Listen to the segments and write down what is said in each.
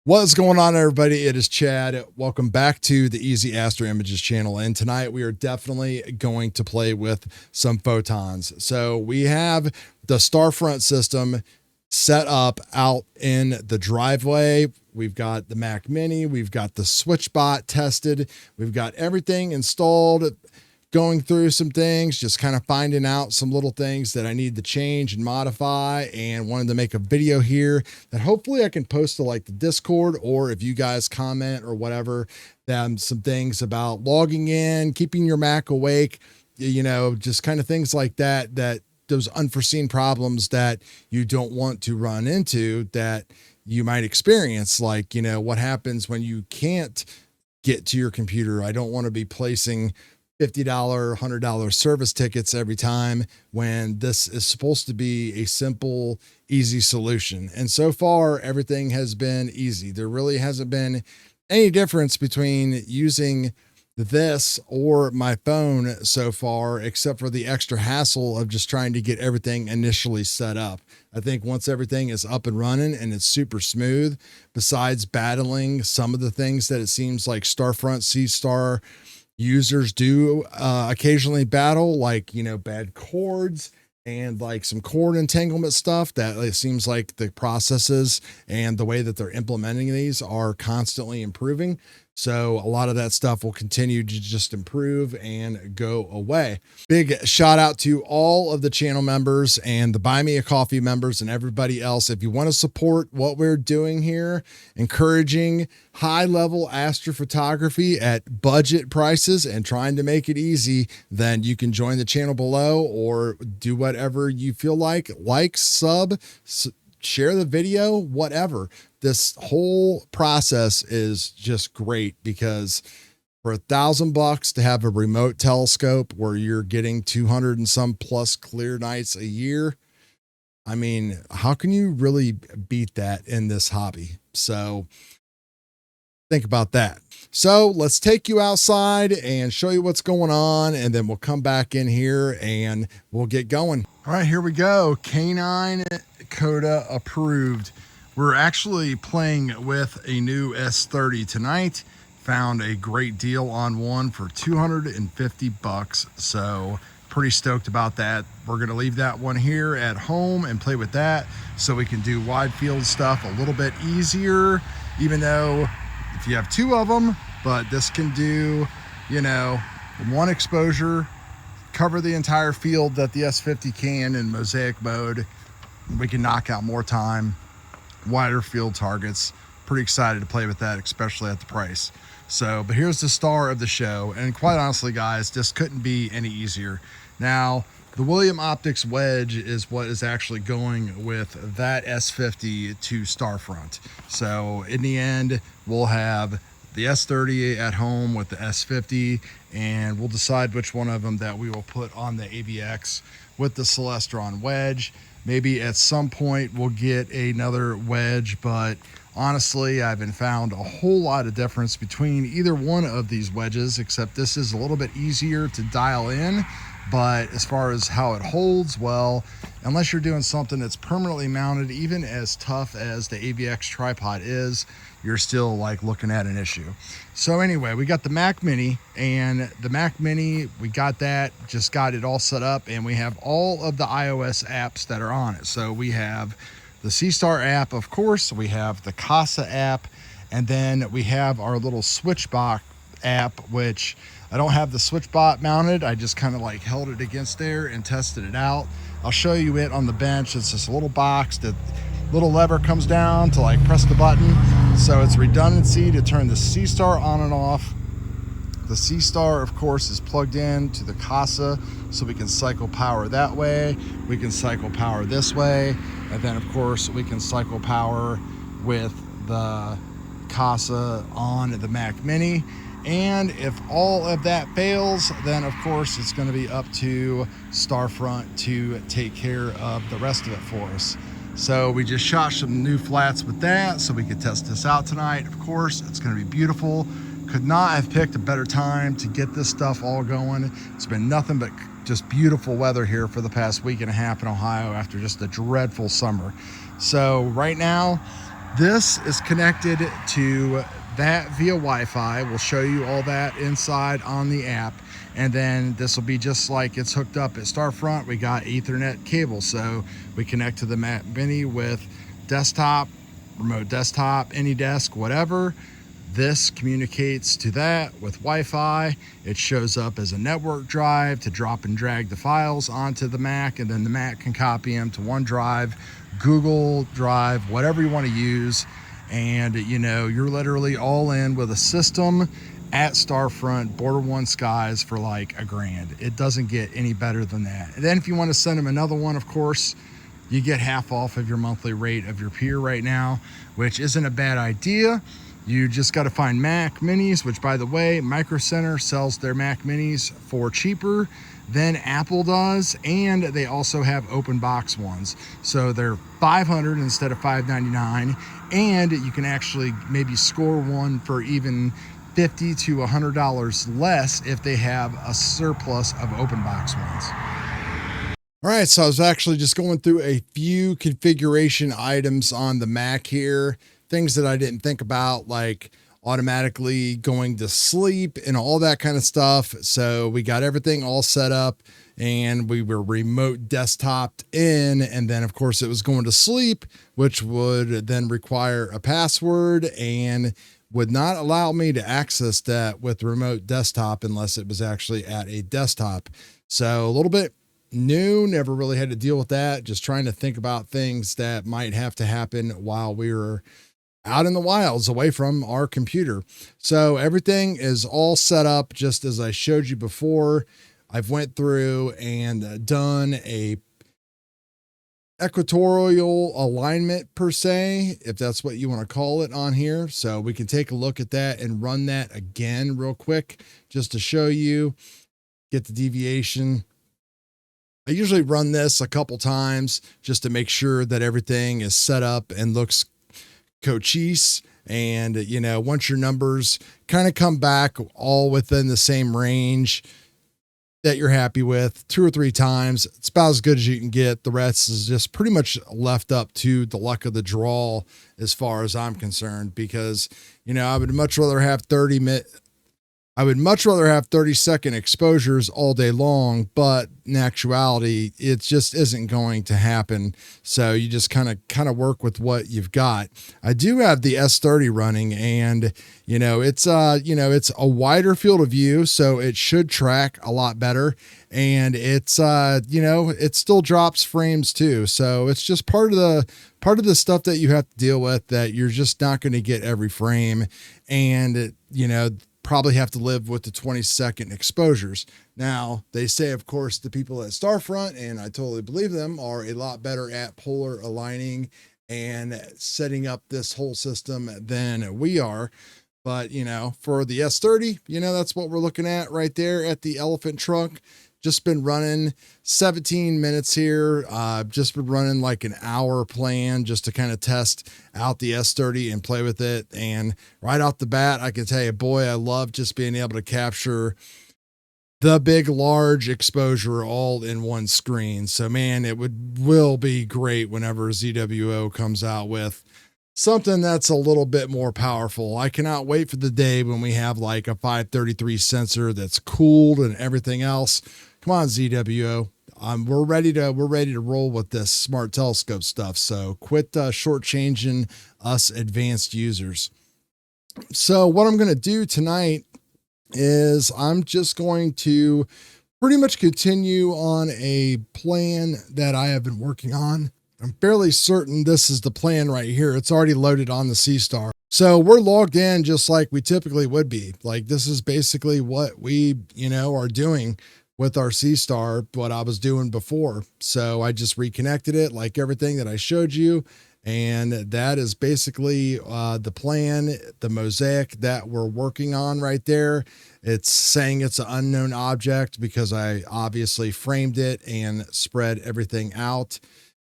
What's going on, everybody? It is Chad. Welcome back to the Easy Astro Images channel. And tonight we are definitely going to play with some photons. So we have the Starfront system set up out in the driveway. We've got the Mac Mini. We've got the SwitchBot tested. We've got everything installed, going through some things, just kind of finding out some little things that I need to change and modify, and wanted to make a video here that hopefully I can post to like the Discord, or if you guys comment or whatever, some things about logging in, keeping your Mac awake, you know, just kind of things like that, those unforeseen problems that you don't want to run into that you might experience. Like, you know, what happens when you can't get to your computer? I don't want to be placing $50, $100 service tickets every time when this is supposed to be a simple, easy solution. And so far, everything has been easy. There really hasn't been any difference between using this or my phone so far, except for the extra hassle of just trying to get everything initially set up. I think once everything is up and running and it's super smooth, besides battling some of the things that it seems like Starfront, Seestar users do occasionally battle, like, you know, bad cords and like some cord entanglement stuff, that it seems like the processes and the way that they're implementing these are constantly improving. So a lot of that stuff will continue to just improve and go away. Big shout out to all of the channel members and the Buy Me a Coffee members and everybody else. If you want to support what we're doing here, encouraging high level astrophotography at budget prices and trying to make it easy, then you can join the channel below or do whatever you feel like sub, share the video, whatever. This whole process is just great, because for $1,000 to have a remote telescope where you're getting 200 and some plus clear nights a year, I mean, how can you really beat that in this hobby? So think about that. So let's take you outside and show you what's going on, and then we'll come back in here and we'll get going. All right, here we go. Canine Coda approved. We're actually playing with a new S30 tonight. Found a great deal on one for $250. So pretty stoked about that. We're gonna leave that one here at home and play with that so we can do wide field stuff a little bit easier, even though if you have two of them, but this can do, you know, one exposure, cover the entire field that the S50 can in mosaic mode. We can knock out more time, wider field targets. Pretty excited to play with that, especially at the price. So, but here's the star of the show. And quite honestly, guys, this couldn't be any easier. Now, the William Optics wedge is what is actually going with that S50 to Starfront. So in the end, we'll have the S30 at home with the S50, and we'll decide which one of them that we will put on the AVX with the CELESTRON wedge. Maybe at some point we'll get another wedge, but honestly, I haven't found a whole lot of difference between either one of these wedges, except this is a little bit easier to dial in. But as far as how it holds, well, unless you're doing something that's permanently mounted, even as tough as the AVX tripod is, you're still like looking at an issue. So anyway, we got the Mac Mini, and the Mac Mini, we got that, just got it all set up, and we have all of the iOS apps that are on it. So we have the Seestar app, of course, we have the CASA app, and then we have our little SwitchBot app, which I don't have the SwitchBot mounted. I just kind of like held it against there and tested it out. I'll show you it on the bench. It's this little box that little lever comes down to like press the button. So it's redundancy to turn the Seestar on and off. The Seestar, of course, is plugged in to the CASA, so we can cycle power that way. We can cycle power this way. And then, of course, we can cycle power with the CASA on the Mac Mini. And if all of that fails, then of course it's going to be up to Starfront to take care of the rest of it for us. So we just shot some new flats with that so we could test this out tonight. Of course, it's going to be beautiful. Could not have picked a better time to get this stuff all going. It's been nothing but just beautiful weather here for the past week and a half in Ohio after just a dreadful summer. So right now, This is connected to that via Wi-Fi. We'll show you all that inside on the app. And then this will be just like it's hooked up at Starfront. We got Ethernet cable, so we connect to the Mac Mini with desktop, remote desktop, AnyDesk, whatever. This communicates to that with Wi-Fi. It shows up as a network drive to drop and drag the files onto the Mac, and then the Mac can copy them to OneDrive, Google Drive, whatever you want to use. And you know, you're literally all in with a system at Starfront, Border One Skies for like $1,000. It doesn't get any better than that. And then if you want to send them another one, of course, you get half off of your monthly rate of your peer right now, which isn't a bad idea. You just got to find Mac Minis, which, by the way, Micro Center sells their Mac Minis for cheaper than Apple does, and they also have open box ones. So they're $500 instead of $599, and you can actually maybe score one for even $50 to $100 less if they have a surplus of open box ones. All right, so I was actually just going through a few configuration items on the Mac here, things that I didn't think about, like automatically going to sleep and all that kind of stuff. So we got everything all set up, and we were remote desktoped in, and then of course it was going to sleep, which would then require a password and would not allow me to access that with remote desktop unless it was actually at a desktop. So a little bit new, never really had to deal with that. Just trying to think about things that might have to happen while we were out in the wilds away from our computer. So everything is all set up just as I showed you before. I've went through and done a equatorial alignment per se, if that's what you want to call it on here. So we can take a look at that and run that again real quick just to show you, get the deviation. I usually run this a couple times just to make sure that everything is set up and looks cochise. And, you know, once your numbers kind of come back all within the same range that you're happy with 2 or 3 times, it's about as good as you can get. The rest is just pretty much left up to the luck of the draw as far as I'm concerned, because, you know, I would much rather have 30-second exposures all day long, but in actuality, it just isn't going to happen. So you just kind of work with what you've got. I do have the S30 running, and it's a wider field of view, so it should track a lot better. And it's it still drops frames too. So it's just part of the stuff that you have to deal with, that you're just not going to get every frame, and probably have to live with the 20-second exposures. Now, they say, of course, the people at Starfront, and I totally believe them, are a lot better at polar aligning and setting up this whole system than we are. But, for the S30, that's what we're looking at right there at the elephant trunk. Just been running 17 minutes here. Just been running like an hour plan just to kind of test out the S30 and play with it. And right off the bat, I can tell you, boy, I love just being able to capture the big, large exposure all in one screen. So, man, it will be great whenever ZWO comes out with something that's a little bit more powerful. I cannot wait for the day when we have like a 533 sensor that's cooled and everything else. Come on, ZWO. We're ready to roll with this smart telescope stuff. So quit shortchanging us advanced users. So what I'm going to do tonight is I'm just going to pretty much continue on a plan that I have been working on. I'm fairly certain this is the plan right here. It's already loaded on the Seestar. So we're logged in just like we typically would be. Like, this is basically what we, are doing with our Seestar, what I was doing before. So I just reconnected it like everything that I showed you. And that is basically the plan, the mosaic that we're working on right there. It's saying it's an unknown object because I obviously framed it and spread everything out.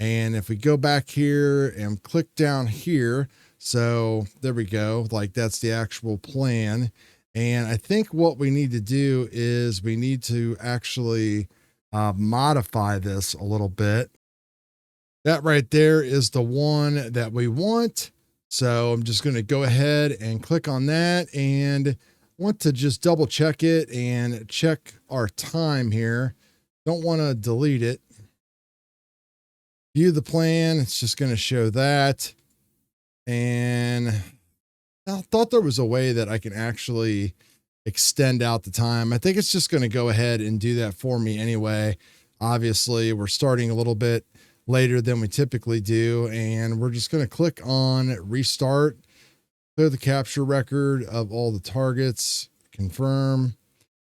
And if we go back here and click down here, so there we go, like that's the actual plan. And I think what we need to do is we need to actually modify this a little bit. That right there is the one that we want. So I'm just going to go ahead and click on that and want to just double check it and check our time here. Don't want to delete it. View the plan. It's just going to show that. And I thought there was a way that I can actually extend out the time. I think it's just going to go ahead and do that for me anyway. Obviously, we're starting a little bit later than we typically do, and we're just going to click on restart, clear the capture record of all the targets, confirm,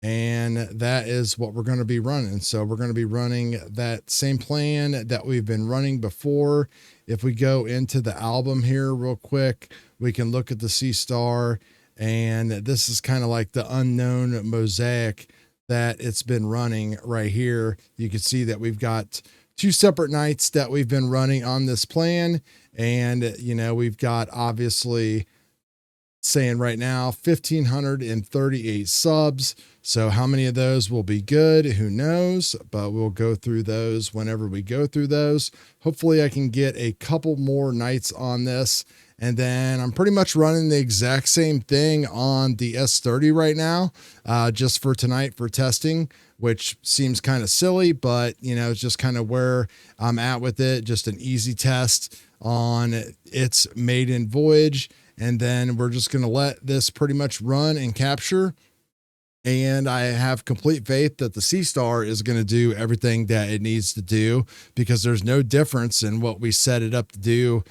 and that is what we're going to be running. So we're going to be running that same plan that we've been running before. If we go into the album here real quick, we can look at the Seestar, and this is kind of like the unknown mosaic that it's been running right here. You can see that we've got 2 separate nights that we've been running on this plan. And, you know, we've got obviously saying right now 1,538 subs. So how many of those will be good? Who knows? But we'll go through those whenever we go through those. Hopefully I can get a couple more nights on this. And then I'm pretty much running the exact same thing on the S30 right now, just for tonight for testing, which seems kind of silly, but you know, it's just kind of where I'm at with it. Just an easy test on its maiden voyage. And then we're just going to let this pretty much run and capture. And I have complete faith that the Seestar is going to do everything that it needs to do, because there's no difference in what we set it up to do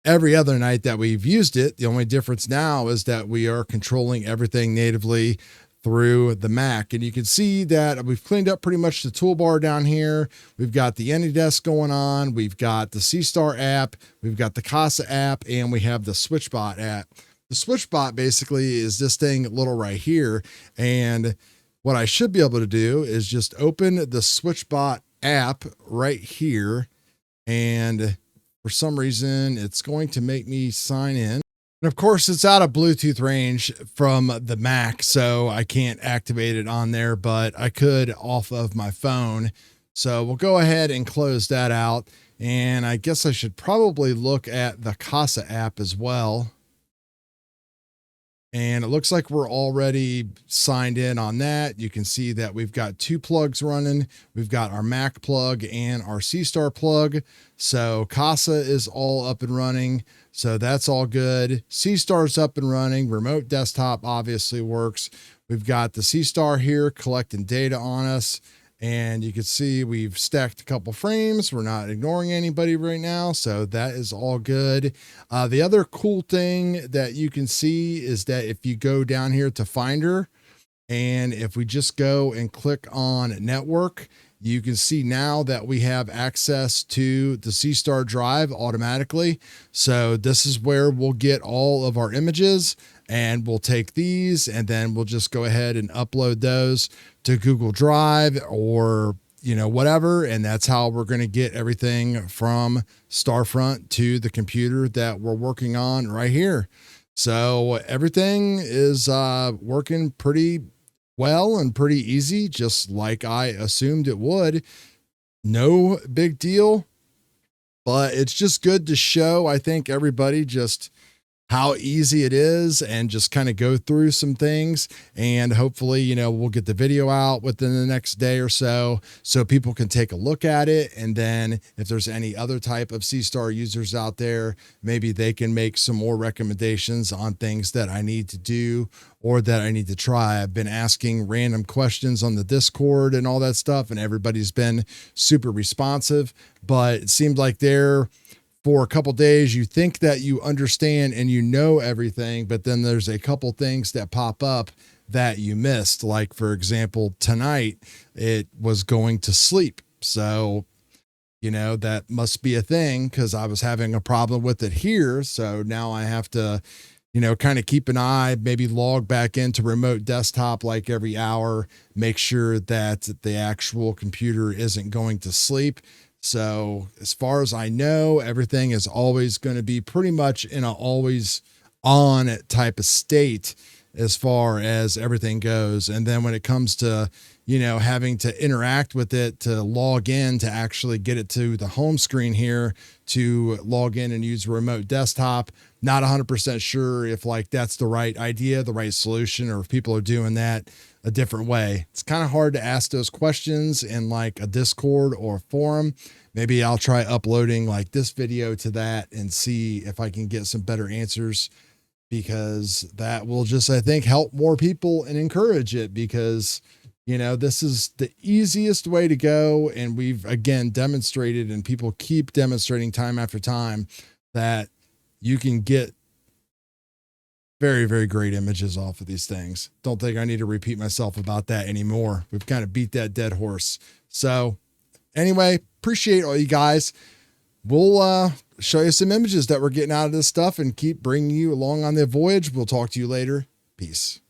every other night that we've used it. The only difference now is that we are controlling everything natively through the Mac. And you can see that we've cleaned up pretty much the toolbar down here. We've got the AnyDesk going on. We've got the Seestar app. We've got the CASA app, and we have the SwitchBot app. The SwitchBot basically is this thing little right here. And what I should be able to do is just open the SwitchBot app right here, and for some reason, it's going to make me sign in. And of course, it's out of Bluetooth range from the Mac, so I can't activate it on there, but I could off of my phone. So we'll go ahead and close that out. And I guess I should probably look at the CASA app as well. And it looks like we're already signed in on that. You can see that we've got 2 plugs running. We've got our Mac plug and our Seestar plug. So CASA is all up and running. So that's all good. Seestar's up and running. Remote desktop obviously works. We've got the Seestar here collecting data on us. And you can see we've stacked a couple frames. We're not ignoring anybody right now, so that is all good. The other cool thing that you can see is that if you go down here to Finder, and if we just go and click on Network, you can see now that we have access to the Seestar drive automatically. So this is where we'll get all of our images, and we'll take these and then we'll just go ahead and upload those to Google Drive or, you know, whatever. And that's how we're going to get everything from Starfront to the computer that we're working on right here. So everything is working pretty well and pretty easy, just like I assumed it would. No big deal, but it's just good to show, I think, everybody just how easy it is and just kind of go through some things. And hopefully, you know, we'll get the video out within the next day or so people can take a look at it. And then if there's any other type of Seestar users out there, maybe they can make some more recommendations on things that I need to do or that I need to try. I've been asking random questions on the Discord and all that stuff, and everybody's been super responsive, but it seemed like for a couple days, you think that you understand and you know everything, but then there's a couple things that pop up that you missed. Like, for example, tonight it was going to sleep. So, you know, that must be a thing because I was having a problem with it here. So now I have to, you know, kind of keep an eye, maybe log back into remote desktop like every hour, make sure that the actual computer isn't going to sleep. So as far as I know, everything is always going to be pretty much in an always on type of state as far as everything goes. And then when it comes to, you know, having to interact with it, to log in, to actually get it to the home screen here, to log in and use a remote desktop, not 100% sure if like that's the right idea, the right solution, or if people are doing that a different way. It's kind of hard to ask those questions in like a Discord or a forum. Maybe I'll try uploading like this video to that and see if I can get some better answers, because that will just, I think, help more people and encourage it, because, you know, this is the easiest way to go. And we've, again, demonstrated, and people keep demonstrating time after time, that you can get very, very great images off of these things. Don't think I need to repeat myself about that anymore. We've kind of beat that dead horse. So anyway, appreciate all you guys. We'll show you some images that we're getting out of this stuff and keep bringing you along on the voyage. We'll talk to you later. Peace.